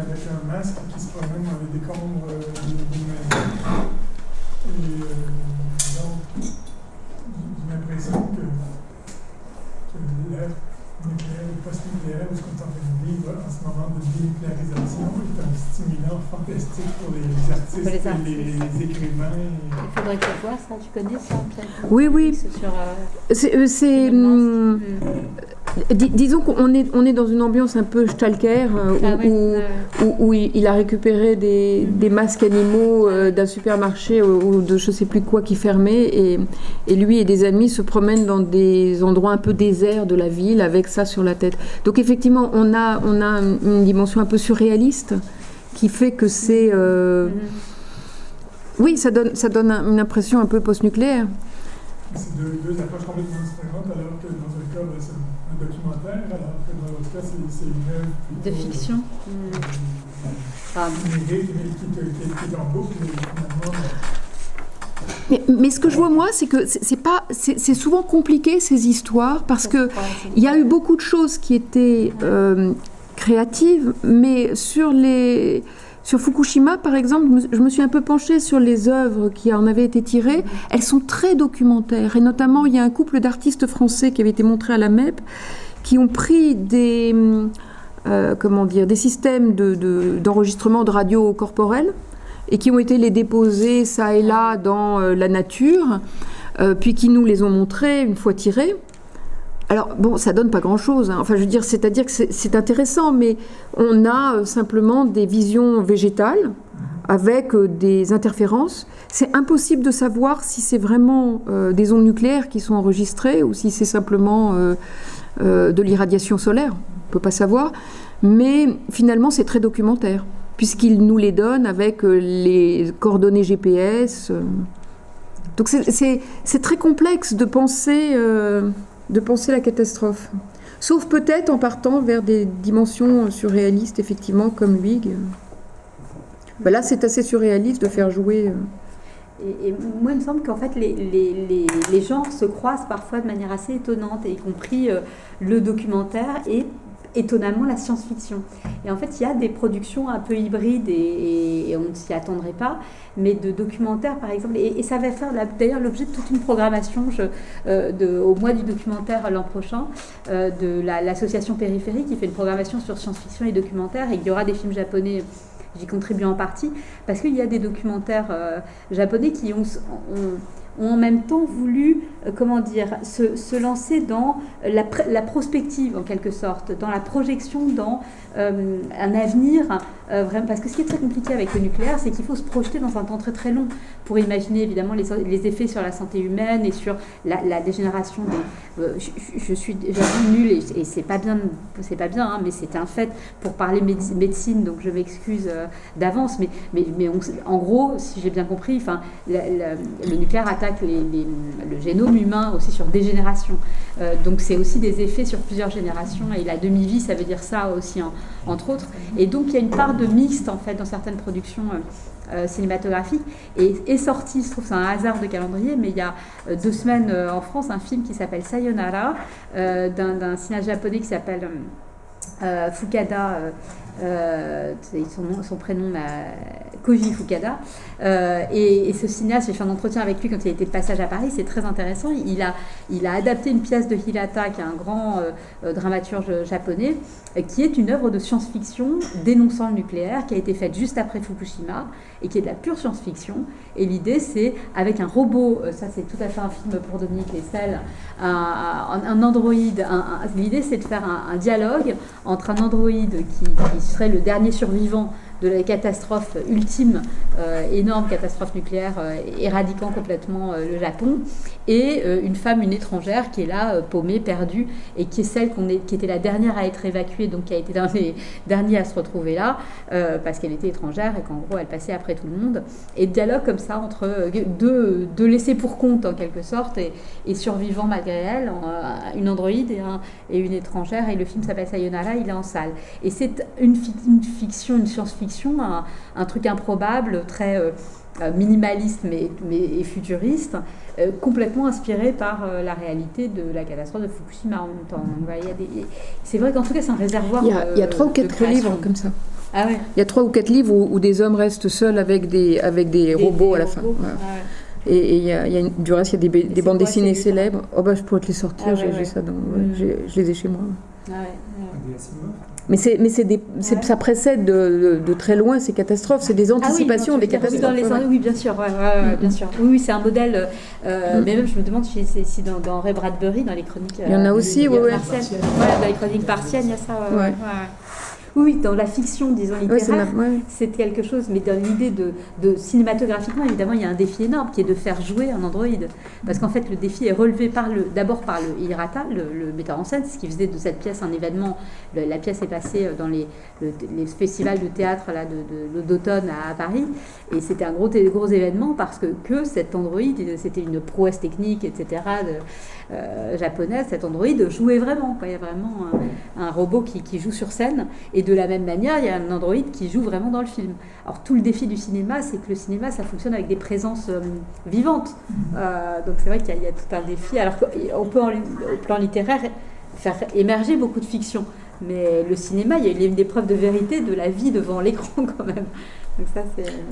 avec un masque qui se promène dans les décombres d'une maison. Et donc, j'ai l'impression que l'ère nucléaire ou post-nucléaire, où ce qu'on est en train de vivre en ce moment de dénucléarisation, est un stimulant fantastique pour les artistes et les écrivains. Il faudrait que tu vois ça, tu connais ça, Pierre? Oui, oui. C'est disons qu'on est dans une ambiance un peu Stalker, où il a récupéré des masques animaux d'un supermarché ou de je ne sais plus quoi qui fermait, et lui et des amis se promènent dans des endroits un peu déserts de la ville avec ça sur la tête. Donc effectivement, on a une dimension un peu surréaliste qui fait que c'est... Oui, ça donne une impression un peu post-nucléaire. C'est deux approches complètement différentes, alors que dans un cas, c'est un documentaire, alors que dans l'autre cas, c'est une œuvre de fiction. Numérique, qui est en boucle, finalement. Mais ce que je vois, moi, c'est que c'est souvent compliqué, ces histoires, parce qu'il y a eu beaucoup de choses qui étaient créatives, mais sur Fukushima, par exemple, je me suis un peu penchée sur les œuvres qui en avaient été tirées. Elles sont très documentaires. Et notamment, il y a un couple d'artistes français qui avait été montré à la MEP, qui ont pris des systèmes d'enregistrement de radio corporelle et qui ont été les déposer ça et là dans la nature, puis qui nous les ont montrés une fois tirés. Alors, bon, ça donne pas grand-chose, hein. Enfin, je veux dire, c'est-à-dire que c'est intéressant, mais on a simplement des visions végétales avec des interférences. C'est impossible de savoir si c'est vraiment des ondes nucléaires qui sont enregistrées ou si c'est simplement de l'irradiation solaire. On peut pas savoir. Mais finalement, c'est très documentaire, puisqu'ils nous les donnent avec les coordonnées GPS. Donc, c'est très complexe de penser la catastrophe. Sauf peut-être en partant vers des dimensions surréalistes, effectivement, comme Huyghe. Ben là, c'est assez surréaliste de faire jouer... Et moi, il me semble qu'en fait, les genres se croisent parfois de manière assez étonnante, y compris le documentaire et étonnamment la science-fiction. Et en fait, il y a des productions un peu hybrides et on ne s'y attendrait pas, mais de documentaires, par exemple, et ça va faire d'ailleurs l'objet de toute une programmation au mois du documentaire l'an prochain, de l'association Périphérie, qui fait une programmation sur science-fiction et documentaire, et il y aura des films japonais. J'y contribue en partie, parce qu'il y a des documentaires japonais qui ont en même temps voulu, se lancer dans la prospective, en quelque sorte, dans la projection, dans un avenir, vraiment, parce que ce qui est très compliqué avec le nucléaire, c'est qu'il faut se projeter dans un temps très très long pour imaginer évidemment les effets sur la santé humaine et sur la dégénération des... je suis déjà nulle et c'est pas bien, hein, mais c'est un fait pour parler médecine, donc je m'excuse d'avance, mais en gros, si j'ai bien compris, le nucléaire attaque le génome humain aussi sur des générations. Donc c'est aussi des effets sur plusieurs générations, et la demi-vie, ça veut dire ça aussi, entre autres. Et donc il y a une part de mixte en fait dans certaines productions cinématographiques, et est sorti, je trouve que c'est un hasard de calendrier, mais il y a 2 semaines en France, un film qui s'appelle Sayonara, d'un cinéaste japonais qui s'appelle Fukada, son prénom, Koji Fukada, et ce cinéaste, j'ai fait un entretien avec lui quand il était de passage à Paris, c'est très intéressant. Il a adapté une pièce de Hirata, qui est un grand dramaturge japonais, qui est une œuvre de science-fiction dénonçant le nucléaire, qui a été faite juste après Fukushima, et qui est de la pure science-fiction. Et l'idée, c'est, avec un robot, ça c'est tout à fait un film pour Dominique Lessel, un androïde, l'idée c'est de faire un dialogue entre un androïde qui serait le dernier survivant de la catastrophe ultime, énorme catastrophe nucléaire éradiquant complètement le Japon, et une femme, une étrangère qui est là, paumée, perdue, et qui est celle qui était la dernière à être évacuée, donc qui a été dans les derniers à se retrouver là, parce qu'elle était étrangère et qu'en gros elle passait après tout le monde. Et dialogue comme ça entre deux laissés pour compte en quelque sorte, et survivants malgré elle, une androïde et une étrangère, et le film s'appelle Sayonara, il est en salle. Et c'est une fiction, une science-fiction, un truc improbable, très minimaliste mais futuriste, complètement inspiré par la réalité de la catastrophe de Fukushima en même temps. Donc, c'est vrai qu'en tout cas c'est un réservoir. Il y a 3 ou 4 livres comme ça. Ah ouais. Il y a 3 ou 4 livres où des hommes restent seuls avec des robots à la fin. Robots. Voilà. Ah ouais. Et du reste, il y a des bandes dessinées célèbres. Oh bah, je pourrais te les sortir, j'ai ça je les ai chez moi. Ah ouais. Mais ça précède de très loin ces catastrophes, c'est des anticipations des catastrophes. Oui, bien sûr, bien sûr. Oui, c'est un modèle. Mais même, je me demande si dans Ray Bradbury, dans les chroniques. Il y en a aussi, oui. Dans les chroniques martiennes, il y a ça. Oui, dans la fiction, disons, littéraire, c'est quelque chose, mais dans l'idée de cinématographiquement, évidemment, il y a un défi énorme qui est de faire jouer un androïde. Parce qu'en fait, le défi est relevé d'abord par le Hirata, le metteur en scène, ce qui faisait de cette pièce un événement. La pièce est passée dans les festivals de théâtre là, d'automne à Paris, et c'était un gros événement parce que cet androïde, c'était une prouesse technique, etc., japonaise, cet androïde jouait vraiment. Il y a vraiment un robot qui joue sur scène, et de la même manière, il y a un androïde qui joue vraiment dans le film. Alors tout le défi du cinéma, c'est que le cinéma, ça fonctionne avec des présences vivantes. Donc c'est vrai qu'il y a tout un défi. Alors qu'on peut, au plan littéraire, faire émerger beaucoup de fiction. Mais le cinéma, il y a une épreuve de vérité de la vie devant l'écran quand même. Donc ça,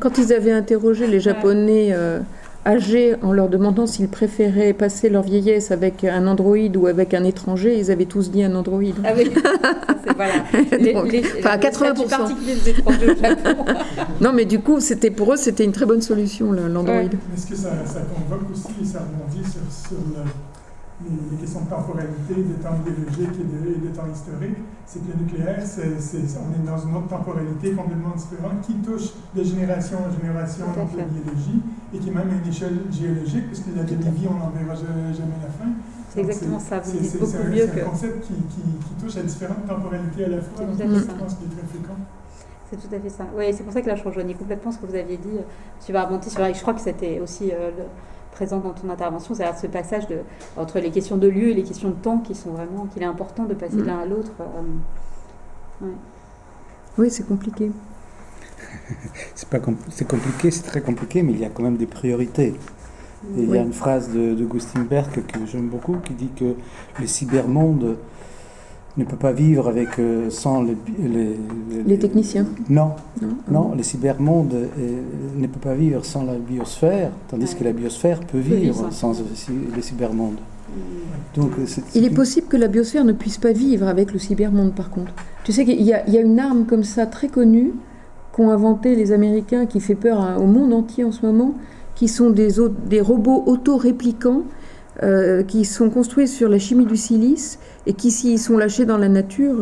quand ils avaient interrogé les Japonais âgés en leur demandant s'ils préféraient passer leur vieillesse avec un androïde ou avec un étranger, ils avaient tous dit un androïde. Ah oui, voilà. Enfin, 80%. particulier des étrangers au Japon. Non, mais du coup, pour eux, c'était une très bonne solution, l'androïde. Ouais. Est-ce que ça convoque aussi et ça rebondit sur les questions de temporalité, de temps biologique et de temps historique? C'est que le nucléaire, on est dans une autre temporalité complètement différente qui touche de génération en génération dans la biologie et qui est même à une échelle géologique, parce que la demi-vie, on n'en verra jamais la fin. C'est exactement ça, vous dites beaucoup mieux que... C'est un concept qui touche à différentes temporalités à la fois. C'est tout à fait ça. Je pense qu'il est très fréquent. C'est tout à fait ça. Oui, c'est pour ça que là, je rejoignais complètement ce que vous aviez dit. Tu vas remonter sur... Je crois que c'était aussi... présent dans ton intervention, c'est-à-dire ce passage entre les questions de lieu et les questions de temps qu'il est important de passer de l'un à l'autre. Oui, c'est compliqué. C'est compliqué, c'est très compliqué, mais il y a quand même des priorités. Et il y a une phrase de Gustin Berg que j'aime beaucoup qui dit que le cybermonde ne peut pas vivre sans les techniciens. Non, le cybermonde ne peut pas vivre sans la biosphère, tandis que la biosphère peut vivre sans le cybermonde. Donc, il est possible que la biosphère ne puisse pas vivre avec le cybermonde, par contre. Tu sais qu'il y a une arme comme ça très connue qu'ont inventé les Américains, qui fait peur au monde entier en ce moment, qui sont des robots auto-réplicants qui sont construits sur la chimie du silice et qui, s'ils sont lâchés dans la nature,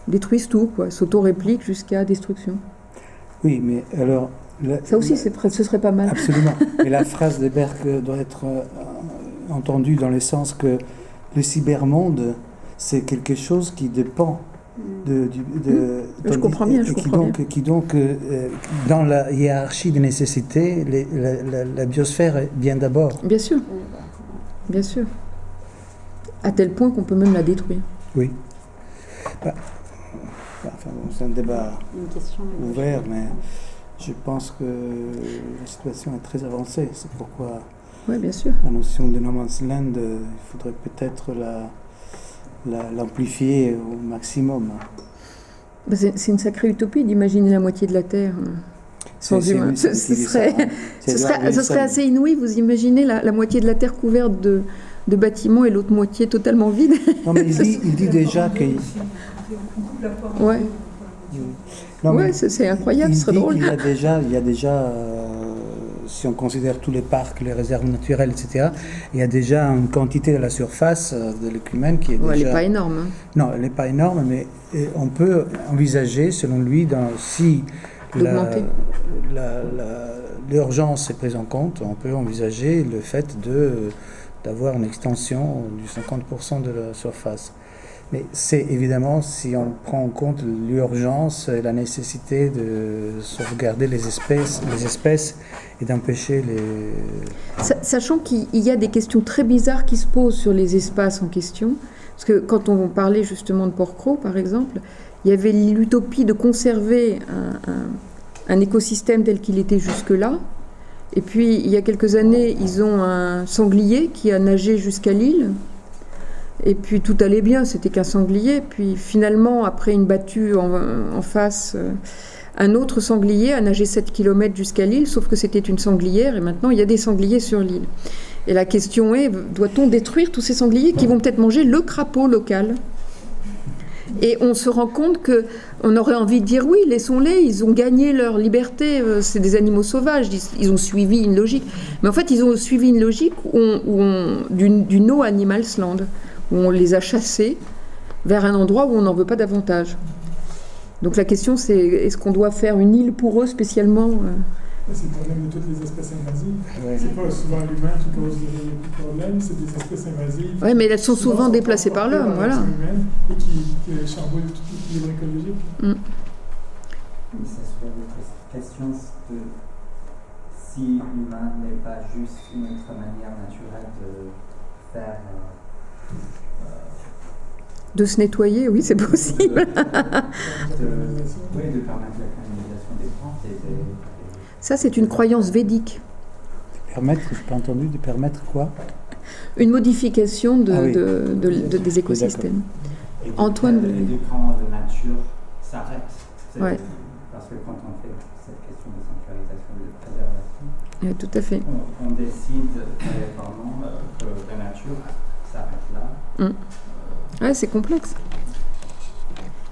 détruisent tout, s'auto-répliquent jusqu'à destruction. Oui, mais alors... ça aussi, ce serait pas mal. Absolument. Mais la phrase de Berg doit être entendue dans le sens que le cybermonde, c'est quelque chose qui dépend je comprends bien. Qui donc dans la hiérarchie des nécessités, la biosphère vient d'abord. Bien sûr. Bien sûr. À tel point qu'on peut même la détruire. Oui. C'est un débat ouvert, mais je pense que la situation est très avancée. C'est pourquoi bien sûr. La notion de no man's land, il faudrait peut-être l'amplifier au maximum. C'est une sacrée utopie d'imaginer la moitié de la Terre sans humains. Ce serait assez inouï. Vous imaginez la moitié de la Terre couverte de bâtiments et l'autre moitié totalement vide. Non, mais il dit déjà que... c'est incroyable, ce serait drôle. Il y a déjà si on considère tous les parcs, les réserves naturelles, etc., il y a déjà une quantité de la surface de l'écumène qui est déjà... Elle n'est pas énorme. Hein. Non, elle n'est pas énorme, mais on peut envisager, selon lui, si l'urgence est prise en compte, on peut envisager le fait d'avoir une extension du 50% de la surface. Mais c'est évidemment si on prend en compte l'urgence et la nécessité de sauvegarder les espèces et d'empêcher les... Sachant qu'il y a des questions très bizarres qui se posent sur les espaces en question, parce que quand on parlait justement de Porquerolles, par exemple, il y avait l'utopie de conserver un écosystème tel qu'il était jusque-là, et puis il y a quelques années, ils ont un sanglier qui a nagé jusqu'à l'île. Et puis tout allait bien, c'était qu'un sanglier. Puis finalement, après une battue en face, un autre sanglier a nagé 7 km jusqu'à l'île, sauf que c'était une sanglière et maintenant il y a des sangliers sur l'île. Et la question est, doit-on détruire tous ces sangliers qui vont peut-être manger le crapaud local ? Et on se rend compte qu'on aurait envie de dire oui, laissons-les, ils ont gagné leur liberté, c'est des animaux sauvages, ils ont suivi une logique. Mais en fait, ils ont suivi une logique du No Animals Land, où on les a chassés vers un endroit où on n'en veut pas davantage. Donc la question c'est, est-ce qu'on doit faire une île pour eux spécialement C'est le problème de toutes les espèces invasives. Ouais. C'est pas souvent l'humain qui cause les problèmes, c'est des espèces invasives. Oui, mais elles sont souvent déplacées par l'homme, voilà. Et qui chamboulent tout l'équilibre écologique. Et ça soulève une question de si l'humain n'est pas juste une autre manière naturelle de faire. De se nettoyer, oui, c'est possible. De permettre la canalisation des plantes et Ça, c'est une croyance védique. Permettre, je n'ai pas entendu, de permettre quoi? Une modification Ah oui. des écosystèmes. Et Antoine, et quand la nature s'arrête. Ouais. Parce que quand on fait cette question de sanctuarisation et de préservation, Oui, tout à fait. on décide vraiment que la nature s'arrête là. Ouais, c'est complexe.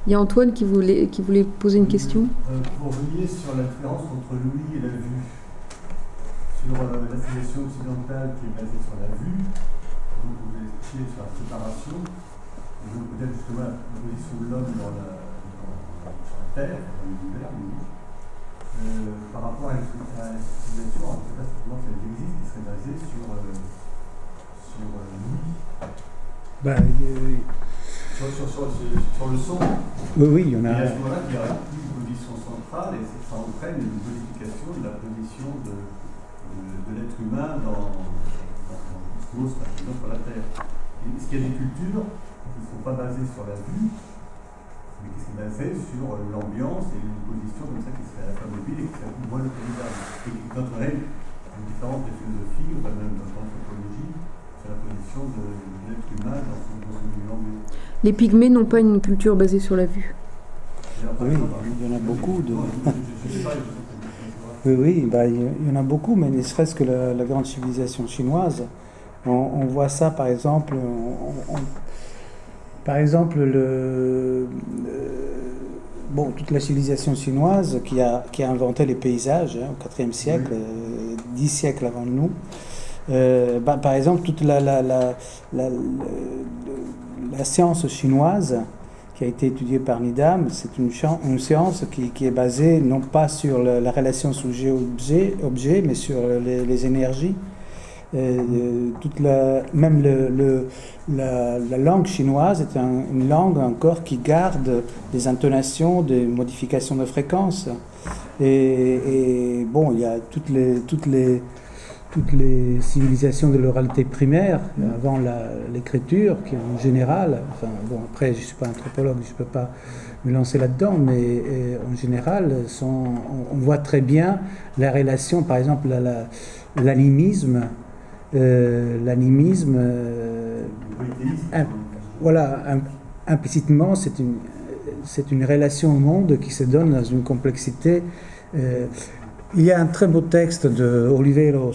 Il y a Antoine qui voulait poser une question. Pour relier sur la différence entre l'ouïe et la vue, sur la civilisation occidentale qui est basée sur la vue, donc vous avez expliqué sur la séparation, et donc peut-être justement la position de l'homme sur la Terre, dans l'univers, par rapport à une civilisation, je ne sais pas si comment ça existe, qui serait basée sur l'ouïe. Sur le son. Oui, il y en Et a. à ce moment-là, il y aurait plus une position centrale et ça entraîne une modification de la position de l'être humain dans le cosmos, sur la Terre. Est-ce qu'il y a des cultures qui ne sont pas basées sur la vue, mais qui sont basées sur l'ambiance et une position comme ça qui serait à la fois mobile et qui serait moins localisable, et qui entraînerait une différence de philosophie, ou même d'anthropologie, sur la position de l'être humain dans son milieu ambiant. Les pygmées n'ont pas une culture basée sur la vue. Oui, il y en a beaucoup. Oui, il y en a beaucoup, mais ne serait-ce que la grande civilisation chinoise. On voit ça, par exemple, toute la civilisation chinoise qui a inventé les paysages au IVe siècle, 10 siècles avant nous. Par exemple, toute la science chinoise qui a été étudiée par Needham, c'est une science qui est basée non pas sur la relation sujet-objet, mais sur les énergies. Même la langue chinoise est une langue encore qui garde des intonations, des modifications de fréquences. Et bon, il y a toutes les civilisations de l'oralité primaire, avant l'écriture, qui en général, après je ne suis pas anthropologue, je ne peux pas me lancer là-dedans, mais en général, on voit très bien la relation, par exemple, l'animisme, implicitement, c'est une relation au monde qui se donne dans une complexité. Il y a un très beau texte de Eduardo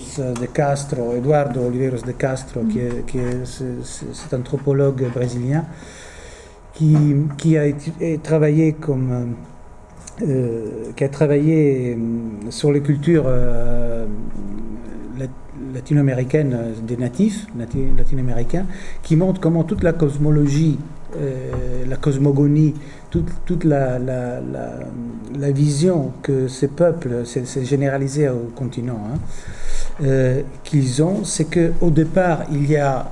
Oliveiros de Castro, qui est cet anthropologue brésilien, qui a travaillé sur les cultures latino-américaines des natifs latino-américains, qui montre comment toute la cosmologie, la cosmogonie, toute la vision que ces peuples, c'est généralisé au continent, qu'ils ont, c'est qu'au départ, il y a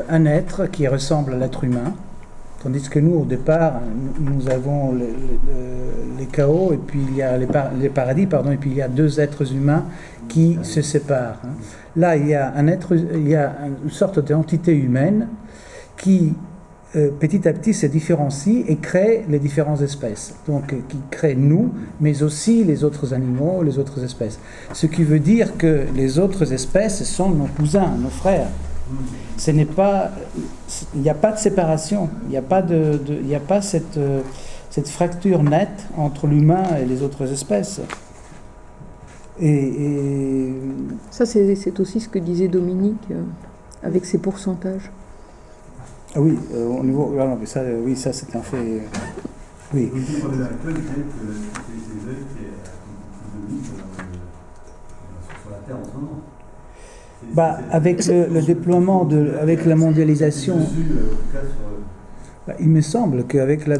un être qui ressemble à l'être humain, tandis que nous, au départ, nous avons les chaos, et puis il y a les paradis, et puis il y a deux êtres humains qui se séparent. Là, il y a une sorte d'entité humaine qui, petit à petit, se différencie et crée les différentes espèces. Donc, qui crée nous, mais aussi les autres animaux, les autres espèces. Ce qui veut dire que les autres espèces sont nos cousins, nos frères. Ce n'est pas, il n'y a pas de séparation, il n'y a pas il n'y a pas cette fracture nette entre l'humain et les autres espèces. Et Ça, c'est aussi ce que disait Dominique avec ses pourcentages. ah oui, au niveau, ah non, mais ça, oui, ça c'est un fait. Oui. Le problème actuel, c'est que c'est l'œil qui domine sur la Terre en ce moment. Bah, avec le déploiement avec la mondialisation, il me semble qu'avec la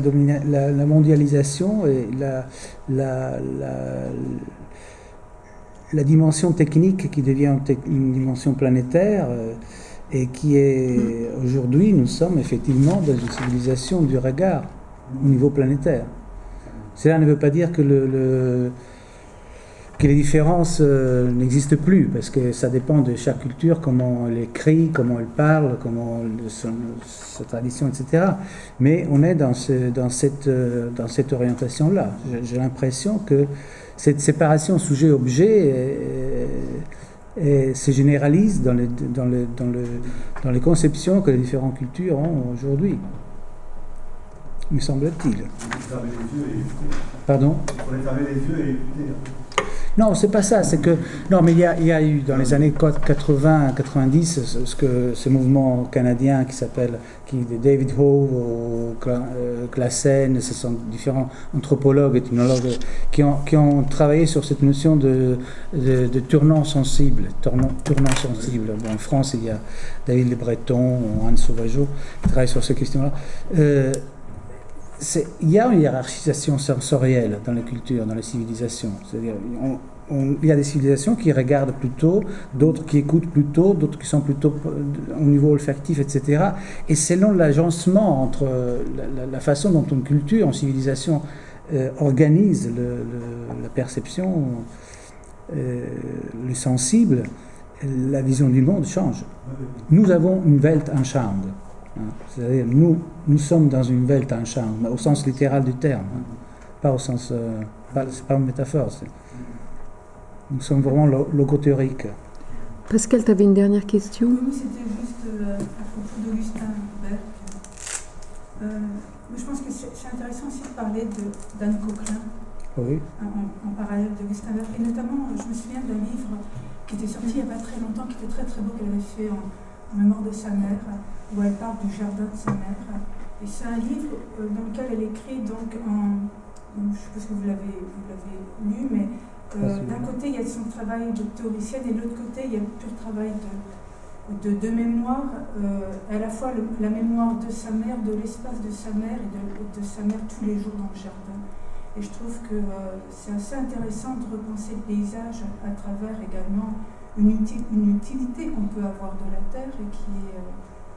mondialisation et la dimension technique qui devient une dimension planétaire, et qui est aujourd'hui, nous sommes effectivement dans une civilisation du regard au niveau planétaire. Cela ne veut pas dire que que les différences n'existent plus, parce que ça dépend de chaque culture, comment elle écrit, comment elle parle, comment sa tradition, etc. Mais on est dans cette orientation-là. J'ai l'impression que cette séparation sujet-objet se généralise dans les conceptions que les différentes cultures ont aujourd'hui, me semble-t-il. Pardon ? Il faudrait fermer les yeux et écouter. Non, c'est pas ça. C'est que non, mais il y a eu dans les années 80-90 ce mouvement canadien qui David Howe, Classen, ce sont différents anthropologues, ethnologues qui ont travaillé sur cette notion de tournant sensible. Tournant sensible. Bon, en France, il y a David Le Breton, Anne Sauvageau qui travaillent sur ces questions-là. Il y a une hiérarchisation sensorielle dans les cultures, dans les civilisations. C'est-à-dire, il y a des civilisations qui regardent plutôt, d'autres qui écoutent plutôt, d'autres qui sont plutôt au niveau olfactif, etc. Et selon l'agencement entre la façon dont une culture, une civilisation organise la perception, le sensible, la vision du monde change. Nous avons une Weltanschauung. C'est-à-dire, nous sommes dans une Weltanschauung, au sens littéral du terme, pas au sens, c'est pas une métaphore. Nous sommes vraiment logothéoriques. Pascal, tu avais une dernière question ? Oui, c'était juste à propos d'Augustin Berg. Je pense que c'est intéressant aussi de parler d'Anne Coquelin, Oui. en parallèle d'Augustin Berg. Et notamment, je me souviens d'un livre qui était sorti il n'y a pas très longtemps, qui était très très beau, qu'elle avait fait en mémoire de sa mère, où elle parle du jardin de sa mère. Et c'est un livre dans lequel elle écrit, donc, je suppose que vous l'avez lu, mais d'un côté il y a son travail de théoricienne et de l'autre côté il y a le pur travail de mémoire, à la fois la mémoire de sa mère, de l'espace de sa mère et de sa mère tous les jours dans le jardin. Et je trouve que c'est assez intéressant de repenser le paysage à travers également une utilité qu'on peut avoir de la terre et qui est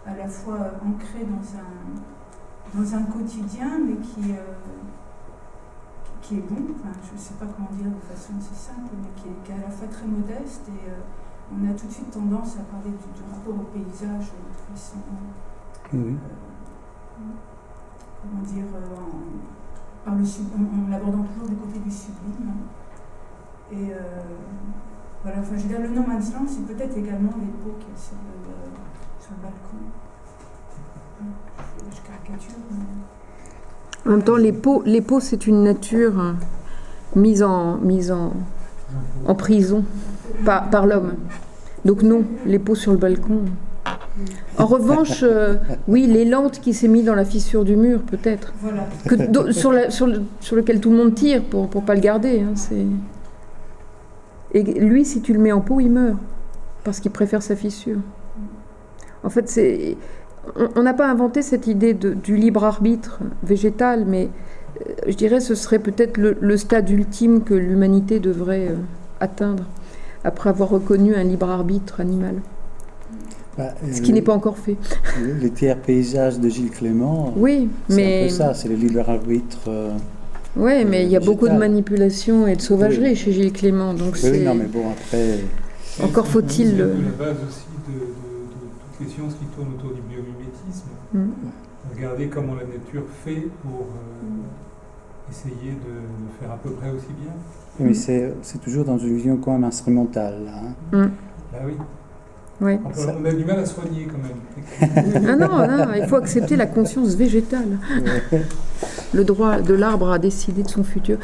à la fois ancrée dans un quotidien, mais qui est bon, enfin, je ne sais pas comment dire de façon assez simple, mais qui est à la fois très modeste. Et on a tout de suite tendance à parler du rapport au paysage de façon, comment dire, en l'abordant toujours du côté du sublime. Et voilà, enfin, je veux dire, le No Man's Land, c'est peut-être également les pots qui sont sur le balcon. Je caricature, mais... En même temps, les pots, c'est une nature mise en prison par l'homme. Donc non, les pots sur le balcon. En revanche, oui, l'élan qui s'est mis dans la fissure du mur, peut-être. Voilà. Sur lequel tout le monde tire pour pas le garder. Hein, et lui, si tu le mets en pot, il meurt. Parce qu'il préfère sa fissure. En fait, on n'a pas inventé cette idée du libre arbitre végétal, mais je dirais ce serait peut-être le stade ultime que l'humanité devrait atteindre, après avoir reconnu un libre arbitre animal. Ce qui n'est pas encore fait. Le tiers paysage de Gilles Clément, oui, c'est un peu ça, c'est le libre arbitre. Oui, mais il y a beaucoup de manipulation et de sauvagerie chez Gilles Clément. Donc oui, non, mais bon, après... Encore faut-il... C'est la base aussi de toutes les sciences qui tournent autour du biomimétisme. Regardez comment la nature fait pour essayer de faire à peu près aussi bien. Oui, mais c'est toujours dans une vision quand même instrumentale. Hein. Bah oui. Ouais. On a du mal à soigner quand même. Ah non, il faut accepter la conscience végétale. Le droit de l'arbre à décider de son futur.